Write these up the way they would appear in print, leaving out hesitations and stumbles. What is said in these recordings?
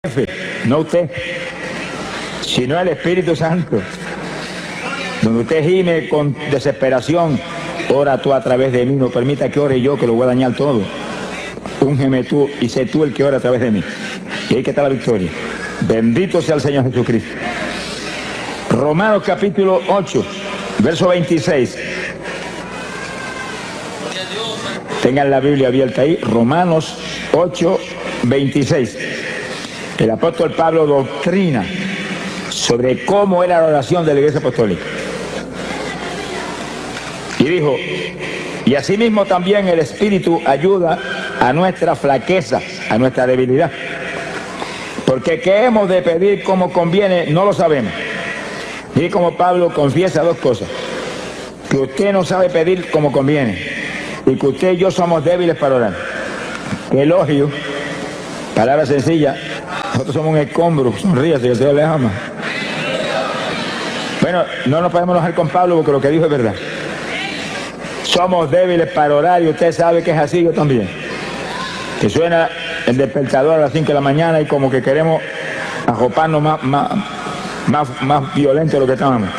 jefe, no usted, sino el Espíritu Santo. Donde usted gime con desesperación, ora tú a través de mí, no permita que ore yo, que lo voy a dañar todo. Úngeme tú y sé tú el que ora a través de mí. Y ahí que está la victoria. Bendito sea el Señor Jesucristo. Romanos capítulo 8, verso 26. Tengan la Biblia abierta ahí, Romanos 8, 26. El apóstol Pablo doctrina sobre cómo era la oración de la Iglesia Apostólica. Y dijo, y asimismo también el Espíritu ayuda a nuestra flaqueza, a nuestra debilidad. Porque qué hemos de pedir como conviene, no lo sabemos. Mire cómo Pablo confiesa dos cosas. Que usted no sabe pedir como conviene. Y que usted y yo somos débiles para orar. Qué elogio. Palabra sencilla. Nosotros somos un escombro. Sonríase, que el Señor le ama. Bueno, no nos podemos enojar con Pablo porque lo que dijo es verdad. Somos débiles para orar y usted sabe que es así, yo también. Que suena el despertador a las 5 de la mañana y como que queremos arroparnos más violento de lo que estábamos.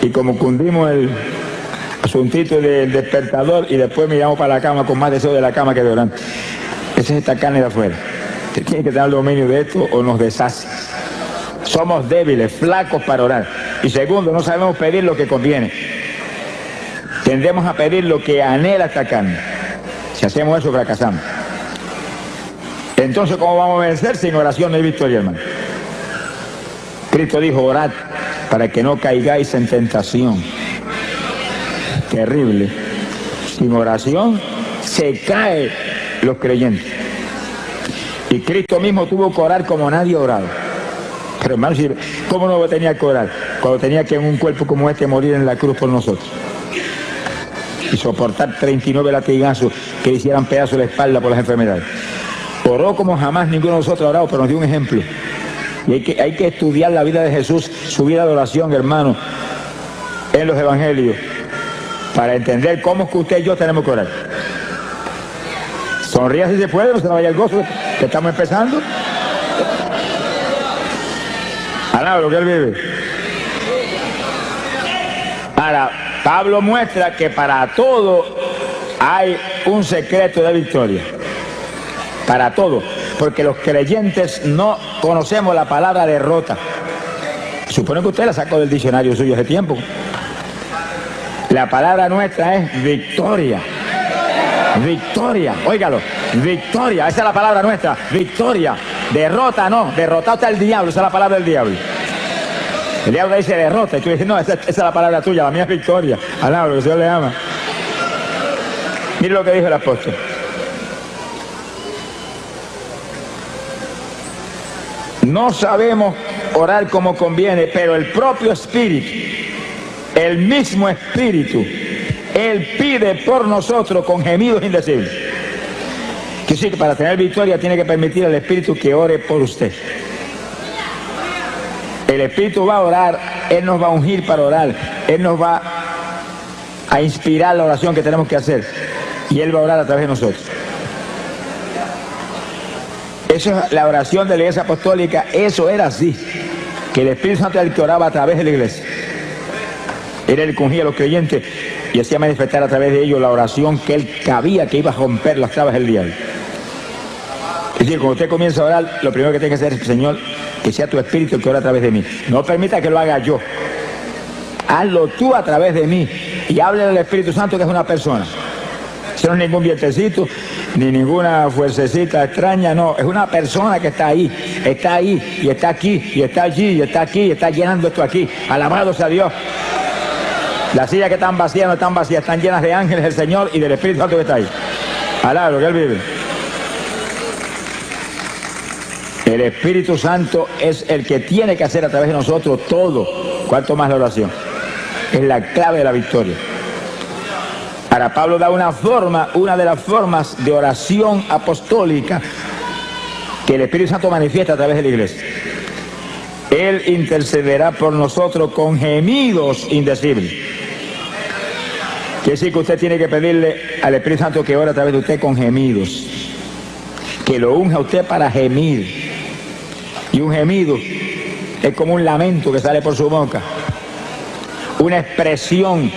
Y como cundimos el asuntito del despertador y después miramos para la cama con más deseo de la cama que de orar. Esa es esta carne de afuera. Usted tiene que tener el dominio de esto o nos deshace. Somos débiles, flacos para orar. Y segundo, no sabemos pedir lo que conviene. Tendemos a pedir lo que anhela esta carne. Si hacemos eso, fracasamos. Entonces, ¿cómo vamos a vencer? Sin oración no hay victoria, hermano. Cristo dijo, orad para que no caigáis en tentación. Terrible. Sin oración se caen los creyentes. Y Cristo mismo tuvo que orar como nadie ha orado. Pero hermano, ¿cómo no tenía que orar? Cuando tenía que en un cuerpo como este morir en la cruz por nosotros. Y soportar 39 latigazos que le hicieran pedazos de la espalda por las enfermedades. Oró como jamás ninguno de nosotros ha orado, pero nos dio un ejemplo. Y hay que estudiar la vida de Jesús, su vida de oración, hermano, en los evangelios, para entender cómo es que usted y yo tenemos que orar. Sonría si se puede, no se vaya el gozo, que estamos empezando. Alaba lo que él vive. Ahora, Pablo muestra que para todo hay un secreto de victoria. Para todo. Porque los creyentes no conocemos la palabra derrota. Supone que usted la sacó del diccionario suyo hace tiempo. La palabra nuestra es victoria. Victoria. Óigalo. Victoria. Esa es la palabra nuestra. Victoria. Derrota no. Derrotado está el diablo. Esa es la palabra del diablo. El diablo dice derrota y tú dices, no, esa es la palabra tuya, la mía es victoria. Alaba, lo que el Señor le ama. Mire lo que dijo el apóstol. No sabemos orar como conviene, pero el propio Espíritu, el mismo Espíritu, Él pide por nosotros con gemidos indecibles. Que sí, que para tener victoria tiene que permitir al Espíritu que ore por usted. El Espíritu va a orar, Él nos va a ungir para orar, Él nos va a inspirar la oración que tenemos que hacer y Él va a orar a través de nosotros. Eso es la oración de la Iglesia Apostólica, eso era así, que el Espíritu Santo era el que oraba a través de la Iglesia. Era el que ungía a los creyentes y hacía manifestar a través de ellos la oración que Él cabía que iba a romper las trabas del diablo. Es decir, cuando usted comienza a orar, lo primero que tiene que hacer es, Señor, que sea tu Espíritu el que ora a través de mí. No permita que lo haga yo. Hazlo tú a través de mí. Y hable al Espíritu Santo, que es una persona. Eso no es ningún vientecito, ni ninguna fuercecita extraña, no. Es una persona que está ahí, y está aquí, y está allí, y está aquí, y está llenando esto aquí. Alabado sea Dios. Las sillas que están vacías no están vacías, están llenas de ángeles del Señor y del Espíritu Santo que está ahí. Alabado, que Él vive. El Espíritu Santo es el que tiene que hacer a través de nosotros todo, cuanto más la oración. Es la clave de la victoria. Ahora Pablo da una de las formas de oración apostólica que el Espíritu Santo manifiesta a través de la iglesia. Él intercederá por nosotros con gemidos indecibles. Quiere decir que usted tiene que pedirle al Espíritu Santo que ore a través de usted con gemidos. Que lo unja a usted para gemir. Y un gemido es como un lamento que sale por su boca, una expresión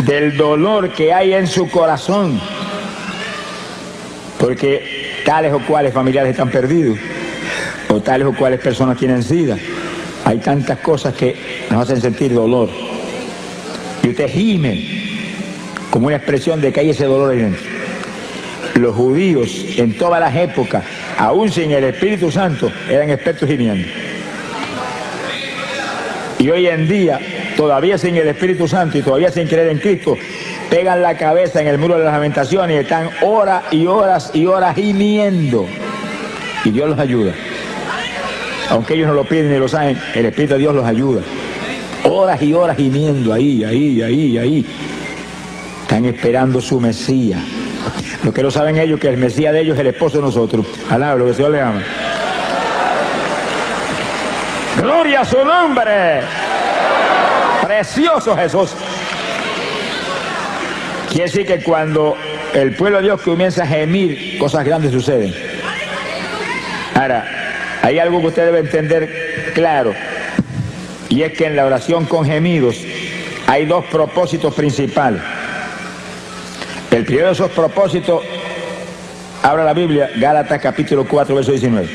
del dolor que hay en su corazón, porque tales o cuales familiares están perdidos, o tales o cuales personas tienen SIDA. Hay tantas cosas que nos hacen sentir dolor, y usted gime como una expresión de que hay ese dolor ahí dentro. Los judíos en todas las épocas, aún sin el Espíritu Santo, eran expertos gimiendo. Y hoy en día, todavía sin el Espíritu Santo y todavía sin creer en Cristo, pegan la cabeza en el muro de las lamentaciones y están horas y horas y horas gimiendo. Y Dios los ayuda. Aunque ellos no lo piden ni lo saben, el Espíritu de Dios los ayuda. Horas y horas gimiendo, ahí. Están esperando su Mesías. Lo que no saben ellos, que el Mesías de ellos es el esposo de nosotros. Alaba lo que el Señor le ama. ¡Gloria a su nombre! ¡Precioso Jesús! Quiere decir que cuando el pueblo de Dios comienza a gemir, cosas grandes suceden. Ahora, hay algo que usted debe entender claro, y es que en la oración con gemidos hay dos propósitos principales. El primero de esos propósitos, abra la Biblia, Gálatas capítulo 4, verso 19.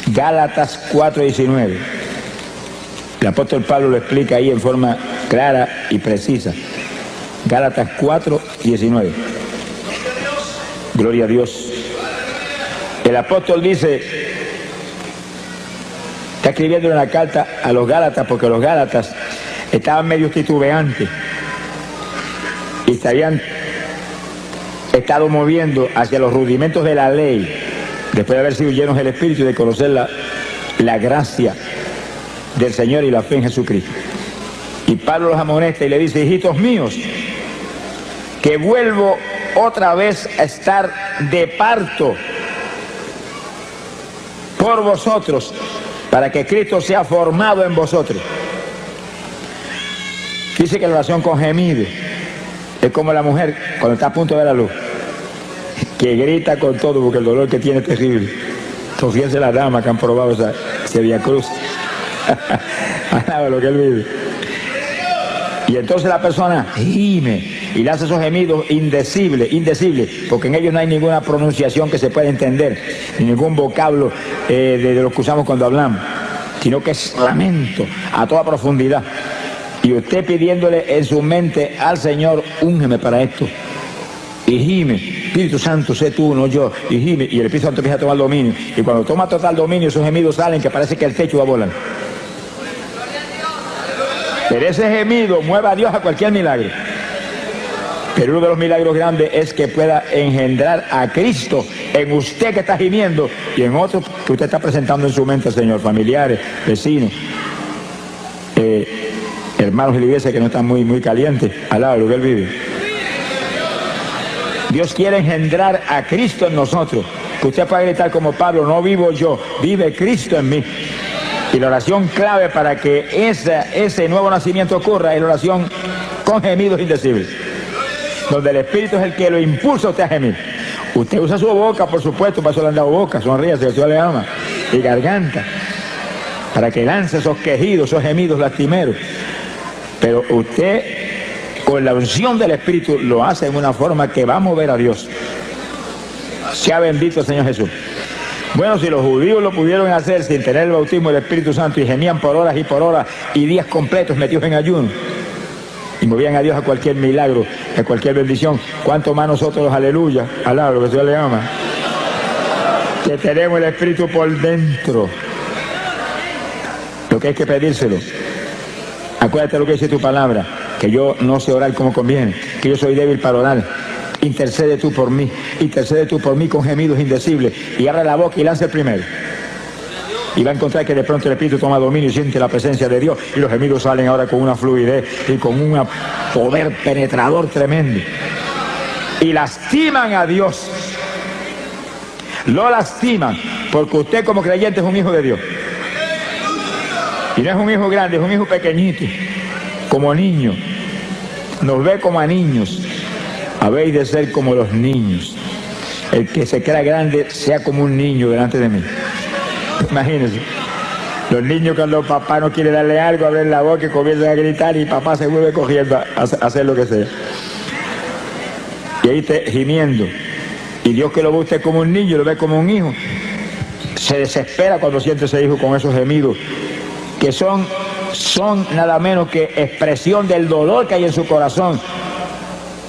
Gálatas 4, 19. El apóstol Pablo lo explica ahí en forma clara y precisa. Gálatas 4, 19. Gloria a Dios. El apóstol dice, está escribiendo una carta a los Gálatas, porque los Gálatas estaban medio titubeantes y se habían estado moviendo hacia los rudimentos de la ley, después de haber sido llenos del Espíritu y de conocer la gracia del Señor y la fe en Jesucristo. Y Pablo los amonesta y le dice, hijitos míos, que vuelvo otra vez a estar de parto por vosotros, para que Cristo sea formado en vosotros. Dice que la oración con gemido es como la mujer cuando está a punto de dar a luz, que grita con todo porque el dolor que tiene es terrible. Fíjense las damas que han probado ese Vía Cruz. Lo que él vive. Y entonces la persona gime y le hace esos gemidos indecibles, porque en ellos no hay ninguna pronunciación que se pueda entender, ni ningún vocablo de lo que usamos cuando hablamos, sino que es lamento a toda profundidad. Y usted pidiéndole en su mente al Señor, úngeme para esto. Y gime, Espíritu Santo, sé tú, no yo. Y gime, y el Espíritu Santo empieza a tomar dominio. Y cuando toma total dominio, esos gemidos salen que parece que el techo va a volar. Pero ese gemido mueve a Dios a cualquier milagro. Pero uno de los milagros grandes es que pueda engendrar a Cristo en usted que está gimiendo y en otros que usted está presentando en su mente, Señor, familiares, vecinos, hermanos de la iglesia que no están muy calientes, al lado de lo que él vive. Dios quiere engendrar a Cristo en nosotros, que usted pueda gritar como Pablo, no vivo yo, vive Cristo en mí. Y la oración clave para que ese nuevo nacimiento ocurra es la oración con gemidos indecibles, donde el Espíritu es el que lo impulsa a usted a gemir. Usted usa su boca, por supuesto, para eso le han dado boca, sonríase, el Señor le ama, y garganta, para que lance esos quejidos, esos gemidos lastimeros. Pero usted, con la unción del Espíritu, lo hace en una forma que va a mover a Dios. Sea bendito el Señor Jesús. Bueno, si los judíos lo pudieron hacer sin tener el bautismo del Espíritu Santo y gemían por horas y días completos metidos en ayuno y movían a Dios a cualquier milagro, a cualquier bendición, ¿cuánto más nosotros los aleluya, alaba lo que Dios le ama, que tenemos el Espíritu por dentro? Lo que hay que pedírselo. Acuérdate lo que dice tu palabra, que yo no sé orar como conviene, que yo soy débil para orar. Intercede tú por mí con gemidos indecibles, y abre la boca y lanza el primero. Y va a encontrar que de pronto el Espíritu toma dominio y siente la presencia de Dios, y los gemidos salen ahora con una fluidez y con un poder penetrador tremendo. Y lastiman a Dios. Lo lastiman, porque usted como creyente es un hijo de Dios. Y no es un hijo grande, es un hijo pequeñito, como niño. Nos ve como a niños. Habéis de ser como los niños. El que se crea grande sea como un niño delante de mí. Imagínense. Los niños cuando papá no quiere darle algo, abren la boca y comienzan a gritar y papá se vuelve cogiendo a hacer lo que sea. Y ahí está gimiendo. Y Dios, que lo ve usted como un niño, lo ve como un hijo, se desespera cuando siente ese hijo con esos gemidos, que son nada menos que expresión del dolor que hay en su corazón,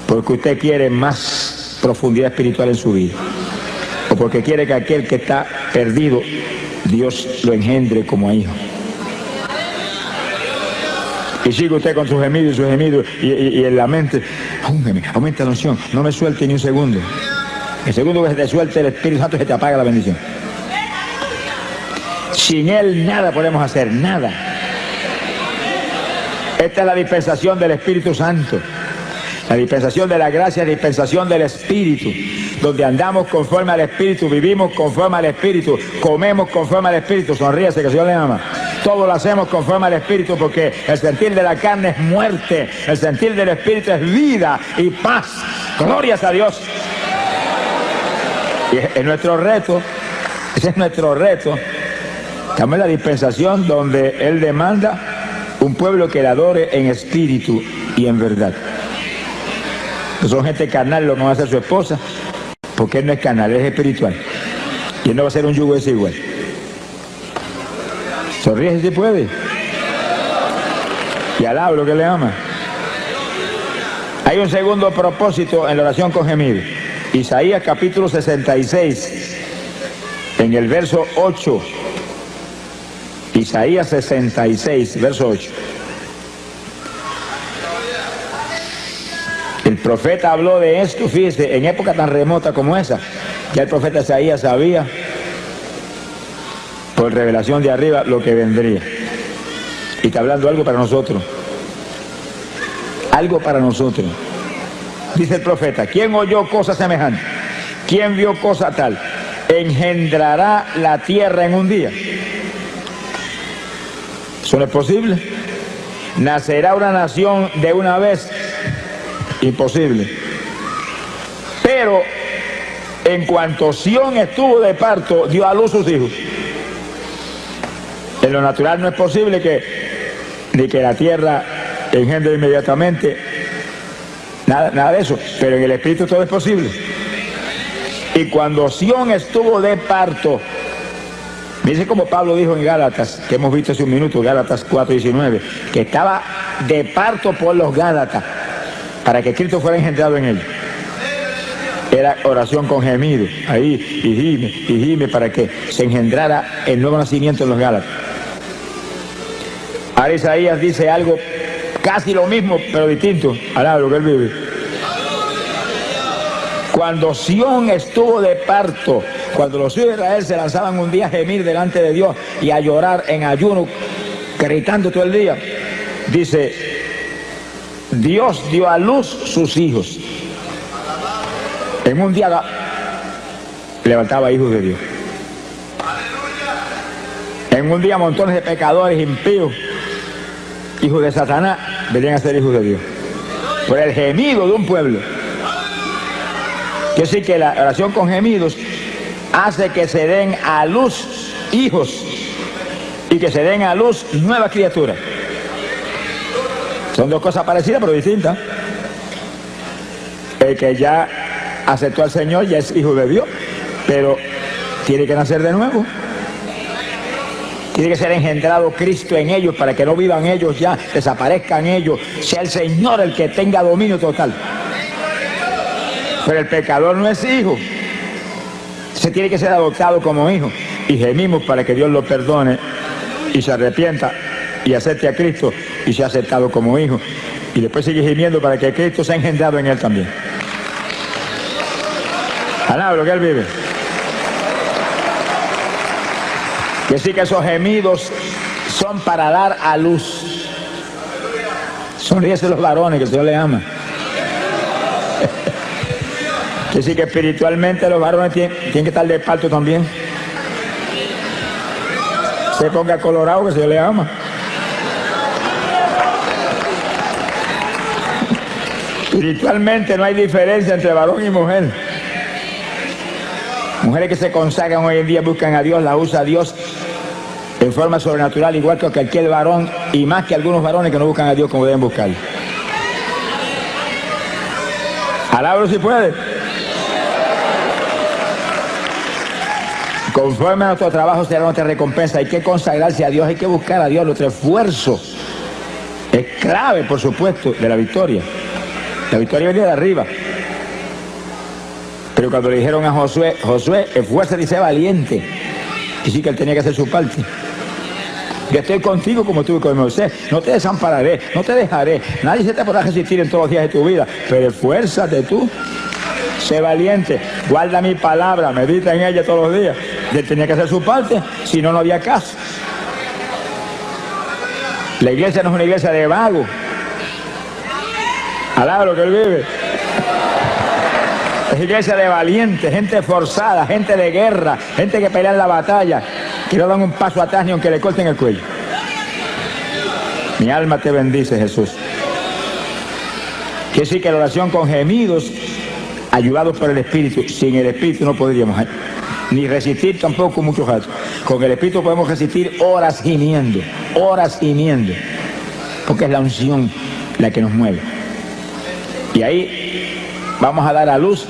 porque usted quiere más profundidad espiritual en su vida, o porque quiere que aquel que está perdido, Dios lo engendre como a hijo. Y sigue usted con sus gemidos y en la mente, aumenta la unción, no me suelte ni un segundo. El segundo que se te suelte el Espíritu Santo, se te apaga la bendición. Sin Él nada podemos hacer, nada. Esta es la dispensación del Espíritu Santo. La dispensación de la gracia, dispensación del Espíritu, donde andamos conforme al Espíritu, vivimos conforme al Espíritu, comemos conforme al Espíritu. Sonríese, que el Señor le ama. Todo lo hacemos conforme al Espíritu, porque el sentir de la carne es muerte, el sentir del Espíritu es vida y paz. Glorias a Dios. Y es nuestro reto, ese es nuestro reto. Estamos en la dispensación donde Él demanda un pueblo que le adore en espíritu y en verdad. No son gente carnal lo que va a hacer su esposa, porque Él no es carnal, Él es espiritual. Y Él no va a ser un yugo desigual. Sonríe si puede. Y alaba lo que le ama. Hay un segundo propósito en la oración con gemido. Isaías capítulo 66, en el verso 8. Isaías 66, verso 8. El profeta habló de esto, fíjese, en época tan remota como esa. Ya el profeta Isaías sabía, por revelación de arriba, lo que vendría. Y está hablando algo para nosotros. Algo para nosotros. Dice el profeta, ¿quién oyó cosa semejante? ¿Quién vio cosa tal? ¿Engendrará la tierra en un día? ¿Eso no es posible? ¿Nacerá una nación de una vez? Imposible. Pero en cuanto Sión estuvo de parto, dio a luz sus hijos. En lo natural no es posible ni que la tierra engendre inmediatamente. Nada de eso, pero en el Espíritu todo es posible. Y cuando Sión estuvo de parto, dice como Pablo dijo en Gálatas, que hemos visto hace un minuto, Gálatas 4:19, que estaba de parto por los Gálatas, para que Cristo fuera engendrado en ellos. Era oración con gemido, ahí, y gime para que se engendrara el nuevo nacimiento en los Gálatas. Ahora Isaías dice algo casi lo mismo, pero distinto. Alaba lo que él vive. Cuando Sión estuvo de parto, cuando los hijos de Israel se lanzaban un día a gemir delante de Dios y a llorar en ayuno, gritando todo el día, dice, Dios dio a luz sus hijos. En un día levantaba hijos de Dios. En un día montones de pecadores impíos, hijos de Satanás, venían a ser hijos de Dios. Por el gemido de un pueblo. Quiere decir que la oración con gemidos hace que se den a luz hijos y que se den a luz nuevas criaturas. Son dos cosas parecidas pero distintas. El que ya aceptó al Señor ya es hijo de Dios, pero tiene que nacer de nuevo. Tiene que ser engendrado Cristo en ellos para que no vivan ellos ya, desaparezcan ellos, sea el Señor el que tenga dominio total. Pero el pecador no es hijo, se tiene que ser adoptado como hijo. Y gemimos para que Dios lo perdone y se arrepienta y acepte a Cristo y sea aceptado como hijo. Y después sigue gimiendo para que Cristo sea engendrado en él también. Alaba lo que él vive. Que sí que esos gemidos son para dar a luz. Sonríese los varones, que el Señor les ama. Que sí que espiritualmente los varones tienen que estar de parto también. Se ponga colorado, que el Señor les ama. Espiritualmente no hay diferencia entre varón y mujer. Mujeres que se consagran hoy en día, buscan a Dios, la usa a Dios en forma sobrenatural, igual que cualquier varón, y más que algunos varones que no buscan a Dios como deben buscarlo. Alábalo si puede. Conforme a nuestro trabajo será nuestra recompensa. Hay que consagrarse a Dios, hay que buscar a Dios. Nuestro esfuerzo es clave, por supuesto, de la victoria. La victoria venía de arriba. Pero cuando le dijeron a Josué, esfuérzate y sé valiente, y sí que él tenía que hacer su parte. Yo estoy contigo como estuve con Moisés, no te desampararé, no te dejaré, nadie se te podrá resistir en todos los días de tu vida, pero esfuérzate tú, sé valiente, guarda mi palabra, medita en ella todos los días. Y él tenía que hacer su parte, si no, no había caso. La iglesia no es una iglesia de vagos. Alaba lo que él vive. Es iglesia de valientes, gente forzada, gente de guerra, gente que pelea en la batalla, que no dan un paso atrás ni aunque le corten el cuello. Mi alma te bendice, Jesús. Quiere decir que la oración con gemidos, ayudados por el Espíritu. Sin el Espíritu no podríamos ni resistir tampoco muchos ratos. Con el Espíritu podemos resistir horas gimiendo, porque es la unción la que nos mueve. Y ahí vamos a dar a luz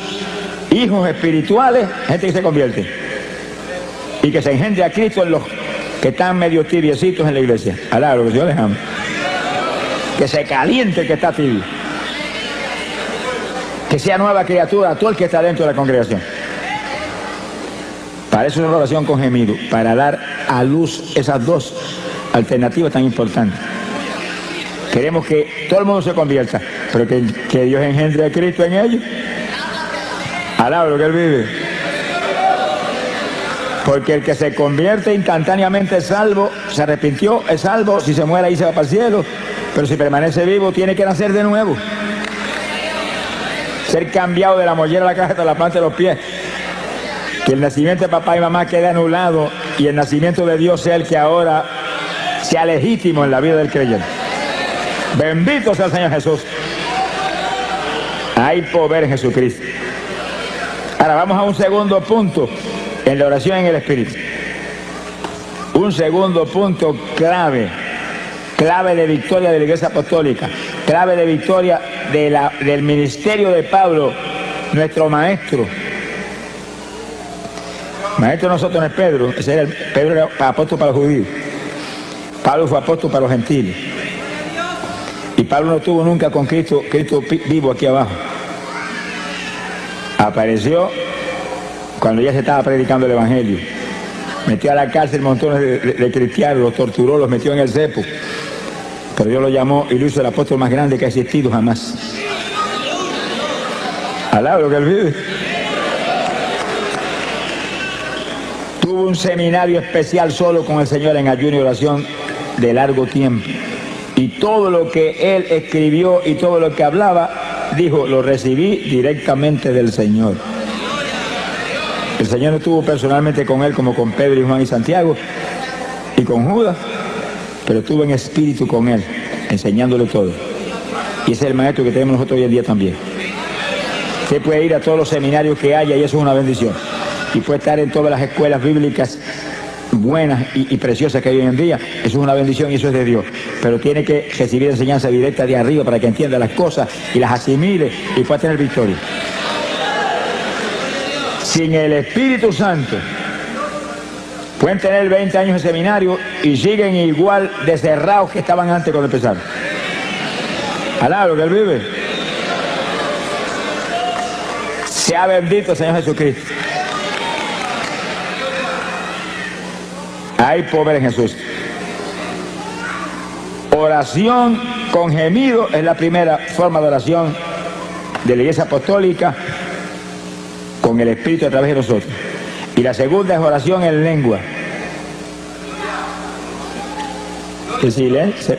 hijos espirituales, gente que se convierte y que se engendre a Cristo en los que están medio tibiecitos en la iglesia. Alá, lo que Dios les ama. Que se caliente el que está tibio. Que sea nueva criatura todo el que está dentro de la congregación. Para eso es una oración con gemido, para dar a luz esas dos alternativas tan importantes. Queremos que todo el mundo se convierta, pero que Dios engendre a Cristo en ellos. Alaba lo que Él vive. Porque el que se convierte instantáneamente es salvo, se arrepintió, es salvo, si se muere ahí se va para el cielo, pero si permanece vivo tiene que nacer de nuevo. Ser cambiado de la mollera a la caja hasta la planta de los pies. Que el nacimiento de papá y mamá quede anulado y el nacimiento de Dios sea el que ahora sea legítimo en la vida del creyente. Bendito sea el Señor Jesús. Hay poder en Jesucristo. Ahora vamos a un segundo punto en la oración en el Espíritu. Un segundo punto clave de victoria de la Iglesia Apostólica, clave de victoria del ministerio de Pablo, nuestro maestro. Maestro de nosotros no es Pedro, Pedro era apóstol para los judíos. Pablo fue apóstol para los gentiles. Y Pablo no estuvo nunca con Cristo vivo aquí abajo. Apareció cuando ya se estaba predicando el Evangelio. Metió a la cárcel montones de cristianos, los torturó, los metió en el cepo. Pero Dios lo llamó y lo hizo el apóstol más grande que ha existido jamás. Alaba lo que él vive. Tuvo un seminario especial solo con el Señor en ayuno y oración de largo tiempo. Y todo lo que él escribió y todo lo que hablaba, dijo, lo recibí directamente del Señor. El Señor no estuvo personalmente con él como con Pedro y Juan y Santiago y con Judas, pero estuvo en espíritu con él, enseñándole todo. Y ese es el maestro que tenemos nosotros hoy en día también. Usted puede ir a todos los seminarios que haya y eso es una bendición. Y puede estar en todas las escuelas bíblicas buenas y preciosas que hay hoy en día. Eso es una bendición y eso es de Dios. Pero tiene que recibir enseñanza directa de arriba para que entienda las cosas y las asimile y pueda tener victoria. Sin el Espíritu Santo, pueden tener 20 años de seminario y siguen igual de cerrados que estaban antes cuando empezaron. Alá lo que él vive. Sea bendito el Señor Jesucristo. Hay poder en Jesús. Oración con gemido es la primera forma de oración de la Iglesia Apostólica con el Espíritu a través de nosotros. Y la segunda es oración en lengua. Que silencio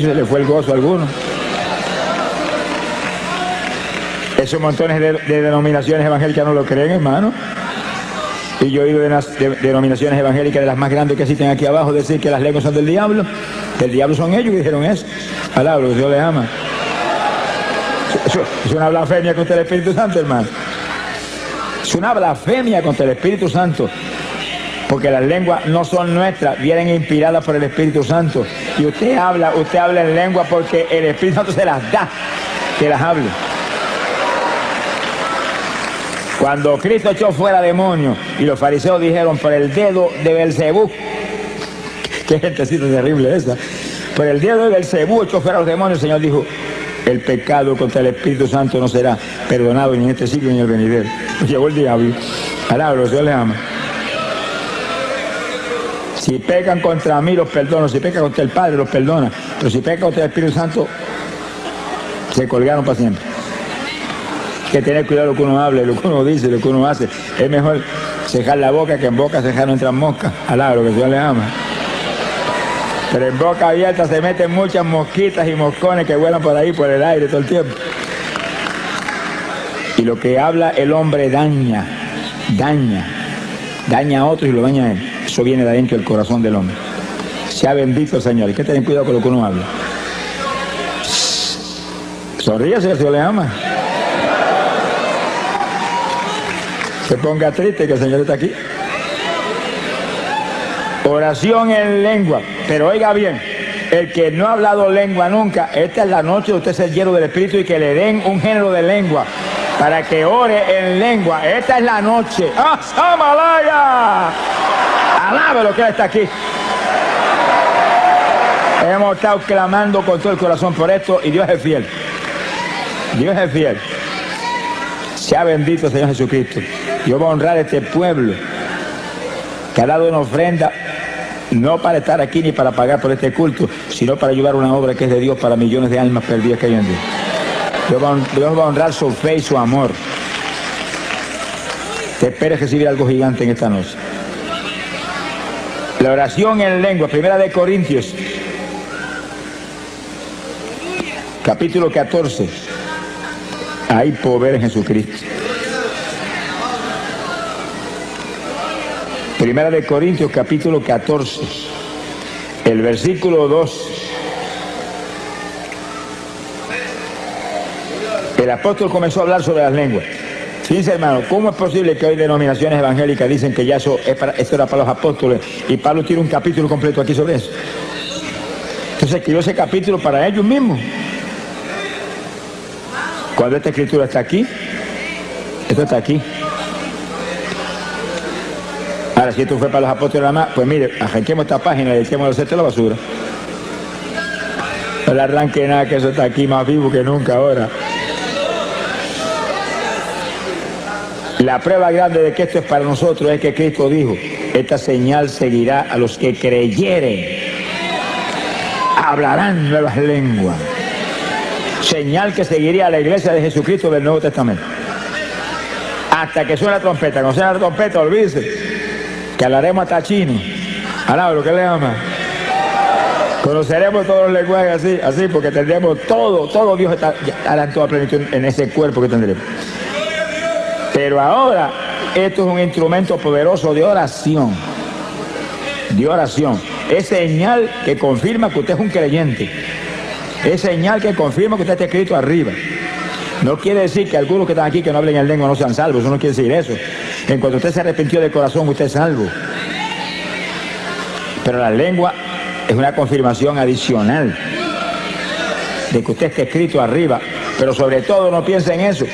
se le fue el gozo a alguno. Esos montones de denominaciones evangélicas no lo creen, hermano. Y yo he oído de denominaciones evangélicas de las más grandes que existen aquí abajo decir que las lenguas son del diablo, que el diablo son ellos que dijeron eso. Palabra, que Dios les ama. Eso es una blasfemia contra el Espíritu Santo, hermano. Es una blasfemia contra el Espíritu Santo, porque las lenguas no son nuestras, vienen inspiradas por el Espíritu Santo. Y usted habla en lengua porque el Espíritu Santo se las da, que las hable. Cuando Cristo echó fuera demonios y los fariseos dijeron por el dedo de Belcebú, qué gentecita terrible esa, por el dedo de Belcebú echó fuera los demonios, el Señor dijo, el pecado contra el Espíritu Santo no será perdonado ni en este siglo ni en el venidero. Llegó el diablo. Alabro, el Señor le ama. Si pecan contra mí, los perdono. Si pecan contra el Padre, los perdona. Pero si pecan contra el Espíritu Santo, se colgaron para siempre. Hay que tener cuidado lo que uno hable, lo que uno dice, lo que uno hace. Es mejor cejar la boca que en boca cejar no entran moscas. Alabro, que el Señor le ama. Pero en boca abierta se meten muchas mosquitas y moscones que vuelan por ahí, por el aire todo el tiempo. Y lo que habla el hombre daña a otros y lo daña a él. Eso viene de adentro del corazón del hombre. Sea bendito el Señor. Hay que tener cuidado con lo que uno habla. Sonríase, el Señor le ama. Se ponga triste que el Señor está aquí. Oración en lengua. Pero oiga bien, el que no ha hablado lengua nunca, esta es la noche de usted ser lleno del Espíritu y que le den un género de lengua para que ore en lengua. Esta es la noche. ¡Ah, Samalaya! Alabe lo que Él está aquí. Hemos estado clamando con todo el corazón por esto y Dios es fiel. Dios es fiel. Sea bendito el Señor Jesucristo. Yo voy a honrar a este pueblo que ha dado una ofrenda, no para estar aquí ni para pagar por este culto, sino para ayudar a una obra que es de Dios para millones de almas perdidas que hay en Dios. Dios va a honrar su fe y su amor. Te esperes recibir algo gigante en esta noche. La oración en lengua, 1 de Corintios, capítulo 14. Hay poder en Jesucristo. 1 de Corintios, capítulo 14, el versículo 2. El apóstol comenzó a hablar sobre las lenguas. Fíjense, hermano, ¿cómo es posible que hoy denominaciones evangélicas dicen que ya eso era para los apóstoles y Pablo tiene un capítulo completo aquí sobre eso? Entonces escribió ese capítulo para ellos mismos. Cuando esta escritura está aquí, esto está aquí. Ahora, si esto fue para los apóstoles nada más, pues mire, arranquemos esta página y echemos el cesto a la basura. No le arranque nada, que eso está aquí más vivo que nunca ahora. La prueba grande de que esto es para nosotros es que Cristo dijo, esta señal seguirá a los que creyeren. Hablarán nuevas lenguas. Señal que seguiría a la iglesia de Jesucristo del Nuevo Testamento. Hasta que suene la trompeta. Cuando suene la trompeta, olvídese que hablaremos hasta chino. Alabro, que le ama. Conoceremos todos los lenguajes así, porque tendremos todo Dios estará en toda plenitud en ese cuerpo que tendremos. Pero ahora, esto es un instrumento poderoso de oración. De oración. Es señal que confirma que usted es un creyente. Es señal que confirma que usted está escrito arriba. No quiere decir que algunos que están aquí que no hablen en lengua no sean salvos. Eso no quiere decir eso. En cuanto usted se arrepintió de corazón, usted es salvo. Pero la lengua es una confirmación adicional de que usted está escrito arriba. Pero sobre todo no piensen en eso.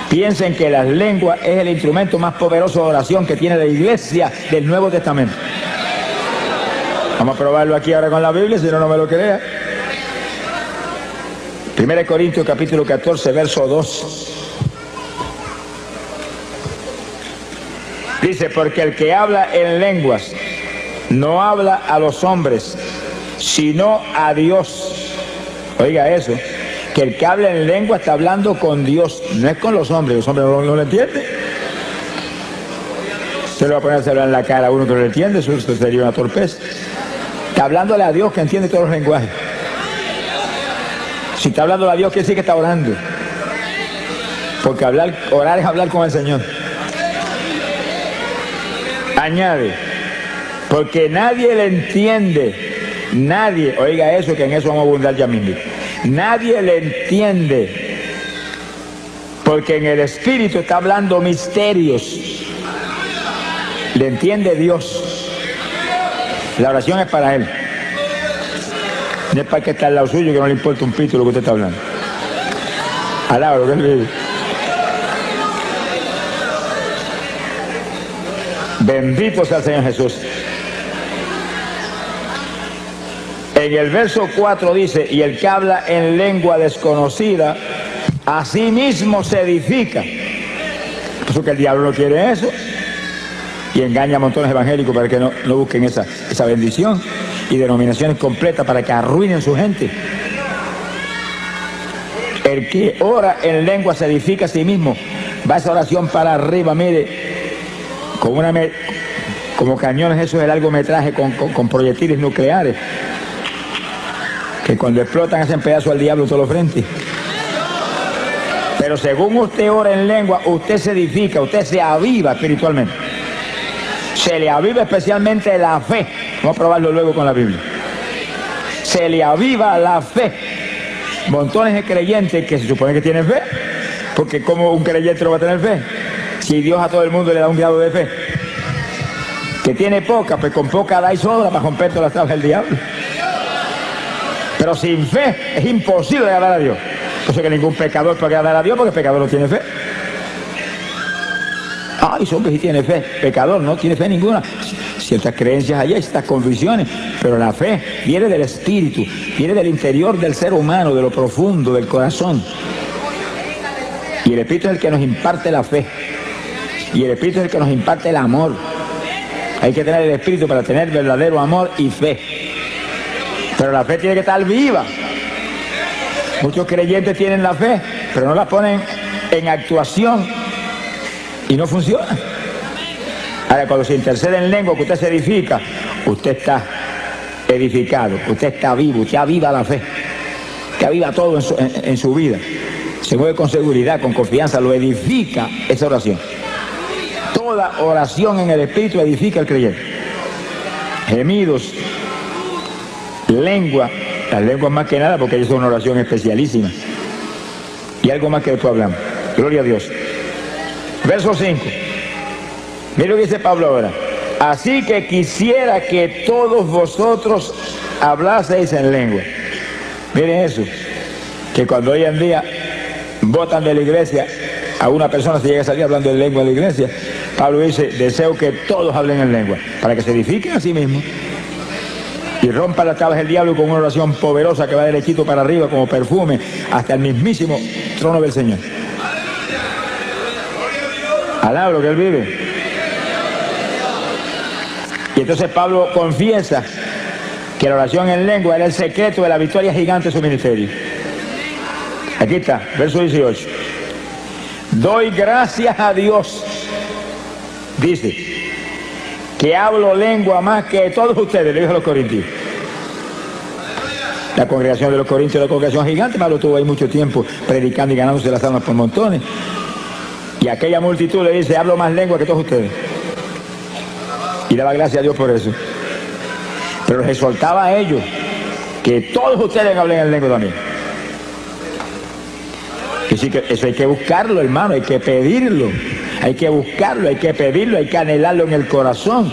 Piensen que las lenguas es el instrumento más poderoso de oración que tiene la iglesia del Nuevo Testamento. Vamos a probarlo aquí ahora con la Biblia, si no, no me lo crea. 1 Corintios capítulo 14, verso 2. Dice, porque el que habla en lenguas no habla a los hombres, sino a Dios. Oiga eso, que el que habla en lengua está hablando con Dios, no es con los hombres no lo entienden. Se lo va a poner a hablar en la cara a uno que no lo entiende, eso sería una torpeza. Está hablándole a Dios que entiende todos los lenguajes. Si está hablando a Dios, quiere decir que está orando. Porque orar es hablar con el Señor. Añade, porque nadie le entiende. Nadie, oiga eso, que en eso vamos a abundar ya mismo. Nadie le entiende. Porque en el Espíritu está hablando misterios. Le entiende Dios. La oración es para Él. No es para que está al lado suyo, que no le importa un pito lo que usted está hablando. Alaba lo que Él vive. Bendito sea el Señor Jesús. En el verso 4 dice, y el que habla en lengua desconocida, a sí mismo se edifica. Por eso que el diablo no quiere eso. Y engaña a montones evangélicos para que no busquen esa bendición. Y denominaciones completas para que arruinen su gente. El que ora en lengua se edifica a sí mismo. Va esa oración para arriba, mire, como cañones esos de largometraje con proyectiles nucleares, que cuando explotan hacen pedazo al diablo en todos los frentes. Pero según usted ora en lengua, usted se edifica, usted se aviva espiritualmente. Se le aviva especialmente la fe. Vamos a probarlo luego con la Biblia. Se le aviva la fe. Montones de creyentes que se supone que tienen fe, porque como un creyente no va a tener fe, si Dios a todo el mundo le da un grado de fe. Que tiene poca, pues con poca da y sobra para romper todas las tablas del diablo. Pero sin fe es imposible agradar a Dios. Por eso que ningún pecador puede agradar a Dios, porque el pecador no tiene fe. Ay, son que sí tiene fe. Pecador no tiene fe ninguna. Ciertas creencias allá, estas convicciones, pero la fe viene del espíritu, viene del interior del ser humano, de lo profundo, del corazón. Y el Espíritu es el que nos imparte la fe. Y el Espíritu es el que nos imparte el amor. Hay que tener el Espíritu para tener verdadero amor y fe. Pero la fe tiene que estar viva. Muchos creyentes tienen la fe, pero no la ponen en actuación y no funciona. Ahora, cuando se intercede en lengua, que usted se edifica, usted está edificado, usted está vivo, usted aviva la fe, que aviva todo en su vida. Se mueve con seguridad, con confianza, lo edifica esa oración. Toda oración en el Espíritu edifica al creyente. Gemidos, lengua, las lenguas más que nada, porque ellos son una oración especialísima. Y algo más que después hablamos. Gloria a Dios. Verso 5. Mira lo que dice Pablo ahora. Así que quisiera que todos vosotros hablaseis en lengua. Miren eso, que cuando hoy en día votan de la iglesia, a una persona se llega a salir hablando en lengua de la iglesia, Pablo dice, deseo que todos hablen en lengua, para que se edifiquen a sí mismos y rompan las tablas del diablo con una oración poderosa que va derechito para arriba como perfume hasta el mismísimo trono del Señor. Alaba lo que Él vive. Y entonces Pablo confiesa que la oración en lengua era el secreto de la victoria gigante de su ministerio. Aquí está, verso 18. Doy gracias a Dios, dice, que hablo lengua más que todos ustedes, le dijo a los corintios. La congregación de los corintios era una congregación gigante, Pablo estuvo ahí mucho tiempo predicando y ganándose las almas por montones. Y aquella multitud le dice, hablo más lengua que todos ustedes. Y daba gracias a Dios por eso. Pero les exhortaba a ellos que todos ustedes hablen en lengua también. Y sí que eso hay que buscarlo, hermano, hay que pedirlo. Hay que buscarlo, hay que pedirlo, hay que anhelarlo en el corazón.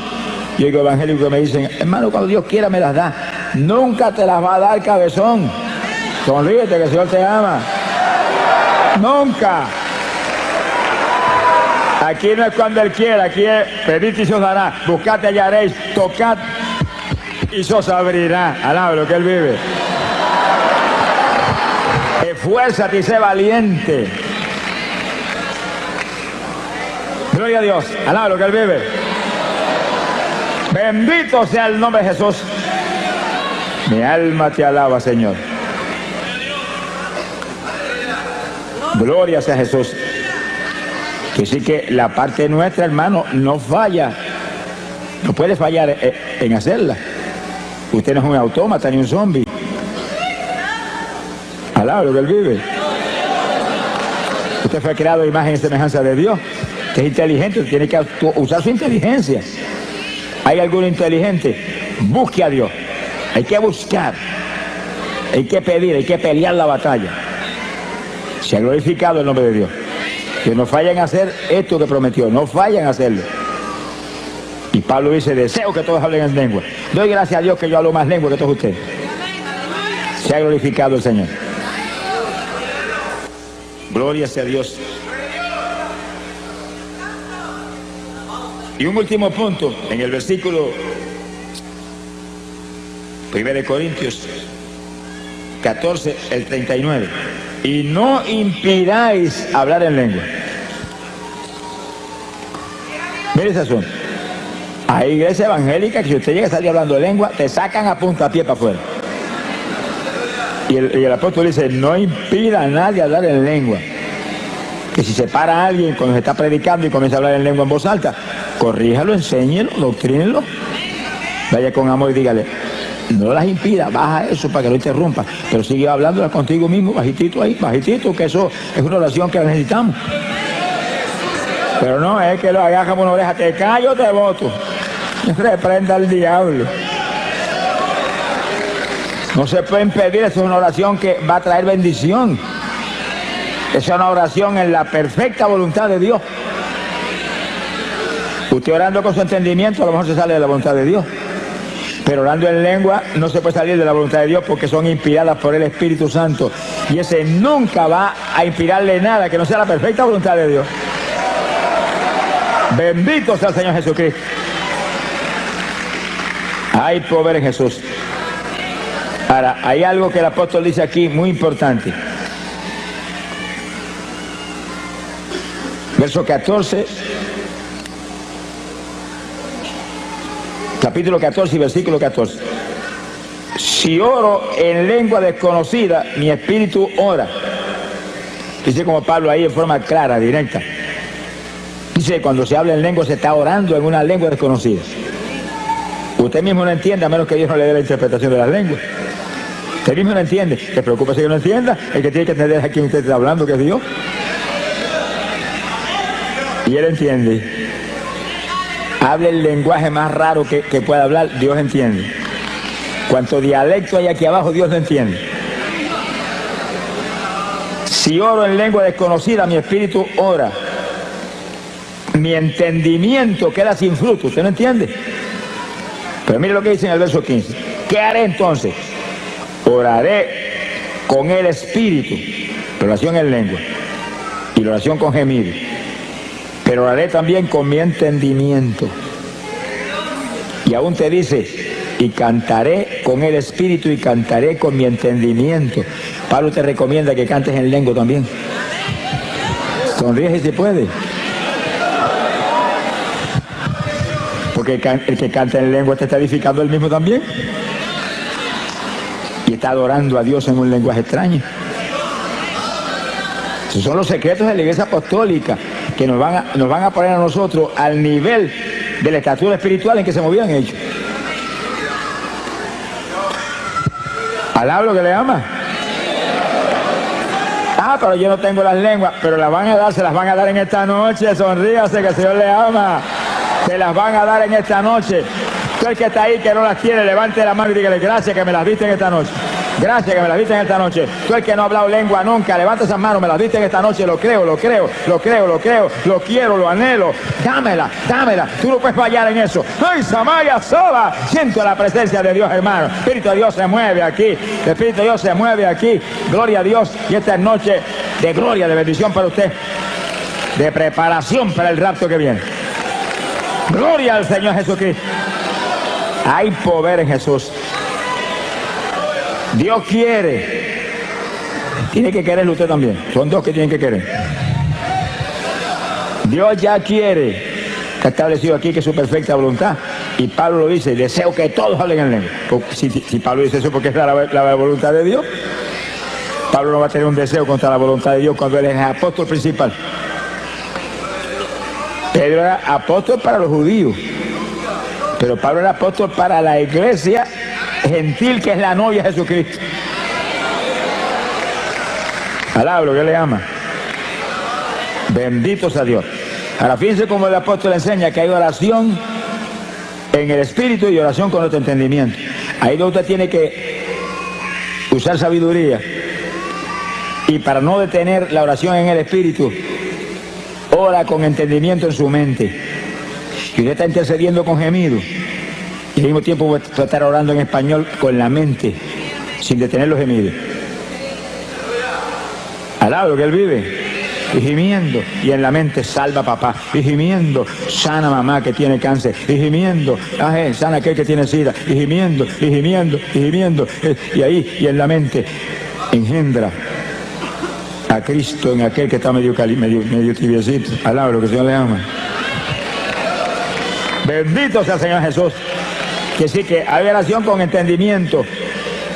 Yo digo evangélicos que me dicen, hermano, cuando Dios quiera me las da. Nunca te las va a dar, cabezón. Sonríete, que el Señor te ama. Nunca. Aquí no es cuando Él quiera, aquí es pedid y se os dará, buscad y hallaréis, tocad y se os abrirá. Alaba lo que Él vive. Esfuérzate y sé valiente. Gloria a Dios. Alaba lo que Él vive. Bendito sea el nombre de Jesús. Mi alma te alaba, Señor. Gloria sea Jesús. Que sí que la parte nuestra, hermano, no falla. No puede fallar en hacerla. Usted no es un autómata ni un zombie. Alaba lo que Él vive. Usted fue creado a imagen y semejanza de Dios. Usted es inteligente, tiene que usar su inteligencia. ¿Hay alguno inteligente? Busque a Dios. Hay que buscar. Hay que pedir, hay que pelear la batalla. Se ha glorificado el nombre de Dios. Que no fallen a hacer esto que prometió, no fallen a hacerlo. Y Pablo dice, deseo que todos hablen en lengua. Doy gracias a Dios que yo hablo más lengua que todos ustedes. Se ha glorificado el Señor. Gloria sea a Dios. Y un último punto, en el versículo 1 de Corintios 14, el 39. Y no impidáis hablar en lengua. Mire ese asunto. Hay iglesia evangélica que si usted llega a salir hablando de lengua, te sacan a puntapié para afuera. Y el apóstol dice, no impida a nadie hablar en lengua. Que si se para a alguien cuando se está predicando y comienza a hablar en lengua en voz alta, corríjalo, enséñelo, doctrínelo. Vaya con amor y dígale, no las impida, baja eso para que no interrumpa, pero sigue hablándola contigo mismo, bajitito ahí, bajitito, que eso es una oración que necesitamos. Pero no es que lo agarra por una oreja, te callo, te voto. Reprenda al diablo. No se puede impedir, eso es una oración que va a traer bendición. Esa es una oración en la perfecta voluntad de Dios. Usted orando con su entendimiento a lo mejor se sale de la voluntad de Dios. Pero orando en lengua no se puede salir de la voluntad de Dios porque son inspiradas por el Espíritu Santo. Y ese nunca va a inspirarle nada que no sea la perfecta voluntad de Dios. Bendito sea el Señor Jesucristo. Hay poder en Jesús. Ahora, hay algo que el apóstol dice aquí muy importante. Verso 14, capítulo 14 y versículo 14. Si oro en lengua desconocida, mi espíritu ora. Dice como Pablo ahí en forma clara, directa. Dice, cuando se habla en lengua se está orando en una lengua desconocida. Usted mismo no entiende a menos que Dios no le dé la interpretación de las lenguas. Usted mismo no entiende. ¿Se preocupa si que no entienda? El que tiene que entender es a quien usted está hablando, que es Dios. Y él entiende. Hable el lenguaje más raro que pueda hablar, Dios entiende. Cuanto dialecto hay aquí abajo, Dios lo entiende. Si oro en lengua desconocida, mi espíritu ora. Mi entendimiento queda sin fruto. ¿Usted no entiende? Pero mire lo que dice en el verso 15. ¿Qué haré entonces? Oraré con el espíritu. Oración en lengua. Y la oración con gemido. Pero oraré también con mi entendimiento. Y aún te dice, y cantaré con el espíritu y cantaré con mi entendimiento. Pablo te recomienda que cantes en lengua también. Sonríe si se puede. Porque el que canta en lengua te está edificando él mismo también. Y está adorando a Dios en un lenguaje extraño. Esos son los secretos de la Iglesia Apostólica que nos van a poner a nosotros al nivel de la estatura espiritual en que se movían ellos. ¿Alaba lo que le ama? Ah, pero yo no tengo las lenguas, pero las van a dar, se las van a dar en esta noche. Sonríase que el Señor le ama. Se las van a dar en esta noche. Todo el que está ahí que no las quiere, levante la mano y dígale, gracias que me las diste en esta noche. Gracias que me las diste en esta noche. Tú el que no ha hablado lengua nunca, levanta esas manos, me las diste en esta noche, lo creo, lo creo, lo creo, lo creo, lo quiero, lo anhelo. Dámela, dámela. Tú no puedes fallar en eso. ¡Ay, Samaya Soba! Siento la presencia de Dios, hermano. El Espíritu de Dios se mueve aquí. El Espíritu de Dios se mueve aquí. Gloria a Dios. Y esta es noche de gloria, de bendición para usted. De preparación para el rapto que viene. Gloria al Señor Jesucristo. Hay poder en Jesús. Dios quiere. Tiene que quererlo usted también. Son dos que tienen que querer. Dios ya quiere. Está establecido aquí que es su perfecta voluntad. Y Pablo lo dice, deseo que todos hablen en lengua. Si Pablo dice eso porque es la voluntad de Dios. Pablo no va a tener un deseo contra la voluntad de Dios cuando él es el apóstol principal. Pedro era apóstol para los judíos. Pero Pablo era apóstol para la iglesia gentil que es la novia de Jesucristo. Alaba lo que le ama. Bendito sea Dios. Ahora fíjense cómo el apóstol enseña que hay oración en el espíritu y oración con nuestro entendimiento. Ahí donde usted tiene que usar sabiduría. Y para no detener la oración en el espíritu, ora con entendimiento en su mente. Y usted está intercediendo con gemido. Y al mismo tiempo va a estar orando en español con la mente, sin detener los gemidos. Alaba lo que él vive. Y gimiendo, y en la mente salva a papá, y gimiendo, sana a mamá que tiene cáncer, y gimiendo, sana a aquel que tiene sida, y gimiendo, y gimiendo, y gimiendo, y ahí, y en la mente, engendra a Cristo en aquel que está medio tibiecito. Alaba lo que el Señor le ama. Bendito sea el Señor Jesús. Que sí, que hay oración con entendimiento,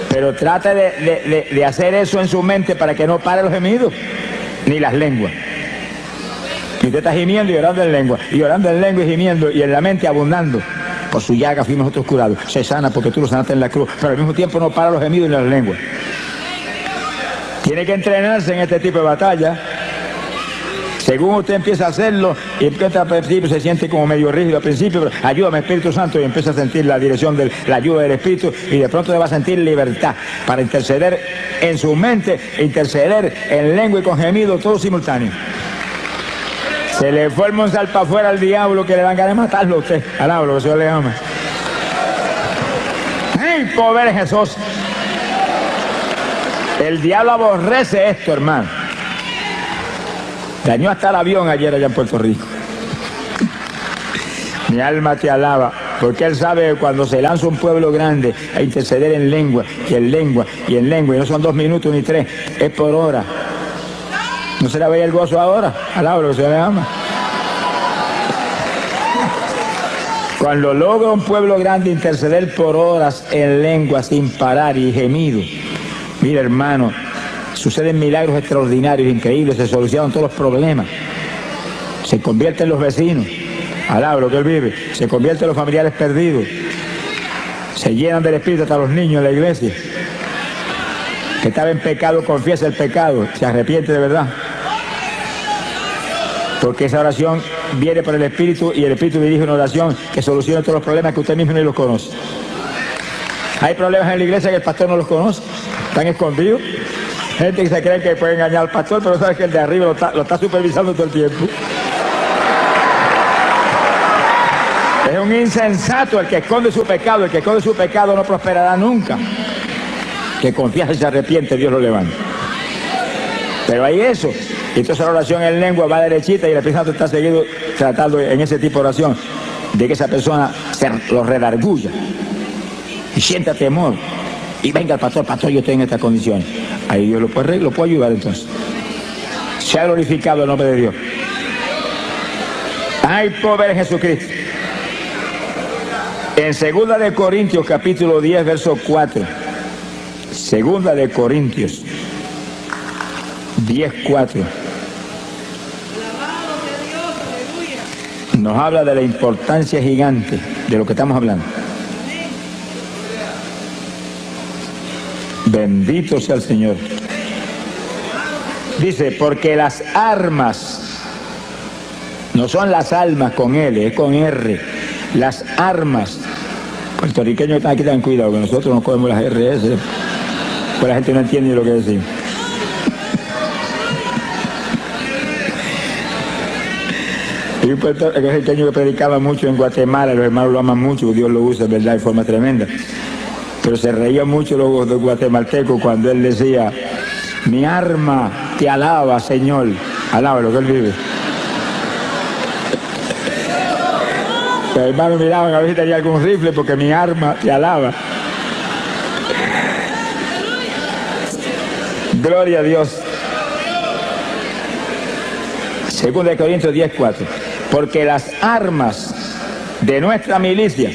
pero trate de hacer eso en su mente para que no pare los gemidos ni las lenguas. Y usted está gimiendo y orando en lengua, y orando en lengua y gimiendo, y en la mente abundando. Por su llaga fuimos nosotros curados. Se sana porque tú lo sanaste en la cruz, pero al mismo tiempo no para los gemidos ni las lenguas. Tiene que entrenarse en este tipo de batalla. Según usted empieza a hacerlo, y empieza al principio se siente como medio rígido al principio, pero ayúdame Espíritu Santo, y empieza a sentir la dirección de la ayuda del Espíritu, y de pronto le va a sentir libertad para interceder en su mente, interceder en lengua y con gemido, todo simultáneo. Se le forma un salpa afuera al diablo que le dan ganas de matarlo a usted. Alaba lo que el Señor le ama. ¡Ay, pobre Jesús! El diablo aborrece esto, hermano. Dañó hasta el avión ayer allá en Puerto Rico. Mi alma te alaba, porque él sabe que cuando se lanza un pueblo grande a interceder en lengua, y en lengua, y en lengua, y no son 2 minutos ni 3, es por hora. ¿No se le veía el gozo ahora? Alaba lo que se le ama. Cuando logra un pueblo grande interceder por horas en lengua sin parar y gemido, mira hermano, suceden milagros extraordinarios, increíbles, se solucionan todos los problemas. Se convierten los vecinos, alaba lo que él vive, se convierten los familiares perdidos, se llenan del Espíritu hasta los niños en la iglesia. Que estaba en pecado, confiesa el pecado, se arrepiente de verdad. Porque esa oración viene por el Espíritu y el Espíritu dirige una oración que soluciona todos los problemas que usted mismo ni los conoce. Hay problemas en la iglesia que el pastor no los conoce, están escondidos. Gente que se cree que puede engañar al pastor, pero sabe que el de arriba lo está supervisando todo el tiempo. Es un insensato el que esconde su pecado. El que esconde su pecado no prosperará nunca. Que confiesa y se arrepiente, Dios lo levanta. Pero hay eso. Y entonces la oración en lengua va derechita y el Espíritu Santo está seguido tratando en ese tipo de oración de que esa persona se lo redarguya y sienta temor. Y venga el pastor, yo estoy en esta condición. Ahí Dios lo puede ayudar entonces. Se ha glorificado el nombre de Dios. Hay poder en Jesucristo. En 2 de Corintios capítulo 10 verso 4. 2 de Corintios 10, 4. Nos habla de la importancia gigante de lo que estamos hablando. Bendito sea el Señor. Dice, porque las armas, no son las almas con L, es con R. Las armas. Puertorriqueños que están aquí, tengan cuidado, que nosotros no cogemos las RS, pues la gente no entiende lo que decimos. Hay un puertorriqueño que predicaba mucho en Guatemala, los hermanos lo aman mucho, Dios lo usa, ¿verdad?, de forma tremenda. Pero se reía mucho los guatemaltecos cuando él decía, mi arma te alaba, Señor. Alaba lo que él vive. Los hermanos miraban a ver si tenía algún rifle porque mi arma te alaba. Gloria a Dios. 2 de Corintios 10, 4. Porque las armas de nuestra milicia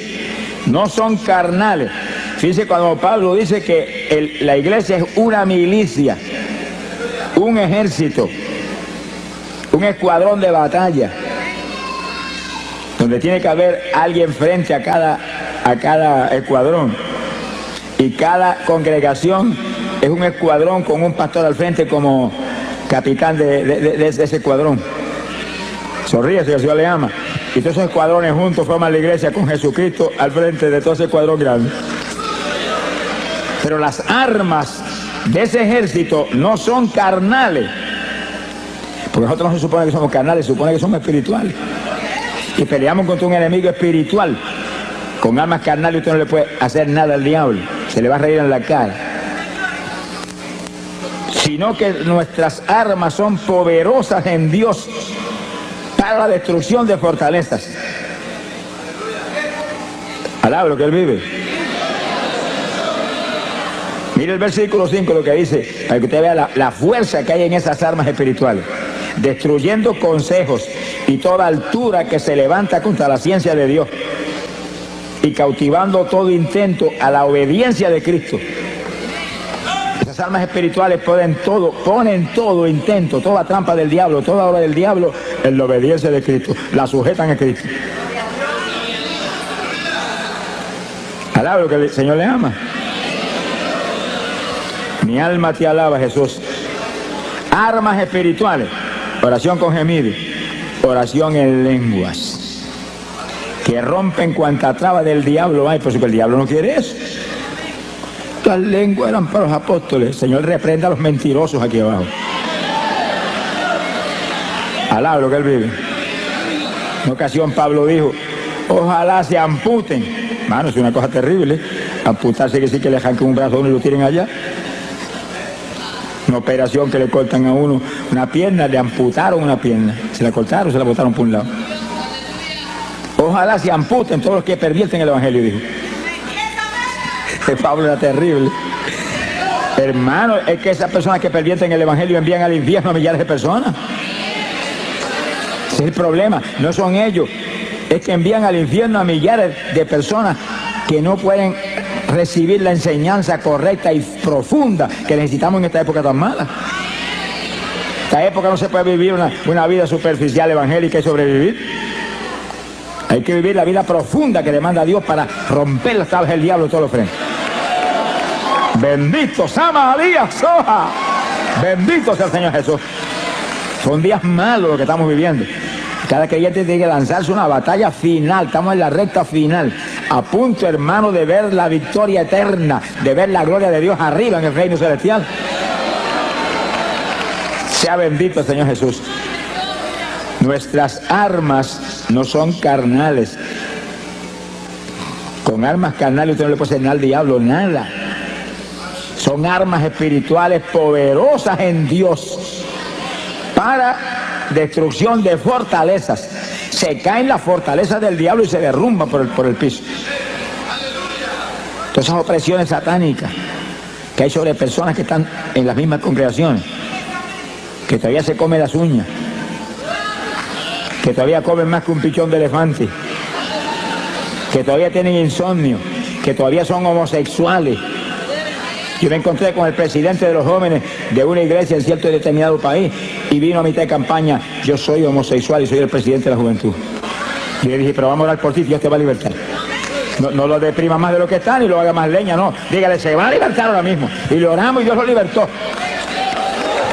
no son carnales. Fíjense cuando Pablo dice que la iglesia es una milicia, un ejército, un escuadrón de batalla, donde tiene que haber alguien frente a cada escuadrón. Y cada congregación es un escuadrón con un pastor al frente como capitán de ese escuadrón. Sonríe si el Señor le ama. Y todos esos escuadrones juntos forman la iglesia con Jesucristo al frente de todo ese escuadrón grande. Pero las armas de ese ejército no son carnales, Porque nosotros no se supone que somos carnales, se supone que somos espirituales. Y peleamos contra un enemigo espiritual. Con armas carnales usted no le puede hacer nada al diablo. Se le va a reír en la cara. Sino que nuestras armas son poderosas en Dios para la destrucción de fortalezas. Alaba lo que Él vive. Mire el versículo 5 lo que dice, para que usted vea la fuerza que hay en esas armas espirituales. Destruyendo consejos y toda altura que se levanta contra la ciencia de Dios, y cautivando todo intento a la obediencia de Cristo. Esas armas espirituales ponen todo intento, toda trampa del diablo, toda obra del diablo en la obediencia de Cristo. La sujetan a Cristo. Alaba lo que el Señor le ama. Mi alma te alaba, Jesús. Armas espirituales. Oración con gemido, oración en lenguas, que rompen cuanta traba del diablo hay, por eso que el diablo no quiere eso. Las lenguas eran para los apóstoles. El Señor reprenda a los mentirosos aquí abajo. Alaba lo que Él vive. En ocasión Pablo dijo, ojalá se amputen. Mano, es una cosa terrible. Amputarse que sí que le arranquen un brazo a uno y lo tiren allá. Una operación que le cortan a uno una pierna, le amputaron una pierna. Se la cortaron, se la botaron por un lado. Ojalá se amputen todos los que pervierten el Evangelio, dijo. Pablo era terrible. Hermano, es que esas personas que pervierten el Evangelio envían al infierno a millares de personas. Ese es el problema. No son ellos. Es que envían al infierno a millares de personas que no pueden recibir la enseñanza correcta y profunda que necesitamos en esta época tan mala. Esta época no se puede vivir una vida superficial evangélica y sobrevivir. Hay que vivir la vida profunda que demanda Dios para romper las tablas del diablo en todos los frentes. Bendito Sama Díaz Soja. Bendito sea el Señor Jesús. Son días malos los que estamos viviendo. Cada creyente tiene que lanzarse una batalla final. Estamos en la recta final. A punto, hermano, de ver la victoria eterna, de ver la gloria de Dios arriba en el reino celestial. Sea bendito el Señor Jesús. Nuestras armas no son carnales. Con armas carnales usted no le puede hacer nada al diablo, nada. Son armas espirituales poderosas en Dios para destrucción de fortalezas. Se caen las fortalezas del diablo y se derrumban por el piso. Todas esas opresiones satánicas que hay sobre personas que están en las mismas congregaciones, que todavía se comen las uñas, que todavía comen más que un pichón de elefante, que todavía tienen insomnio, que todavía son homosexuales. Yo me encontré con el presidente de los jóvenes de una iglesia en cierto y determinado país y vino a mitad de campaña, yo soy homosexual y soy el presidente de la juventud. Y le dije, pero vamos a orar por ti, Dios te va a libertar. No lo deprima más de lo que está ni lo haga más leña, no. Dígale, se va a libertar ahora mismo. Y lo oramos y Dios lo libertó.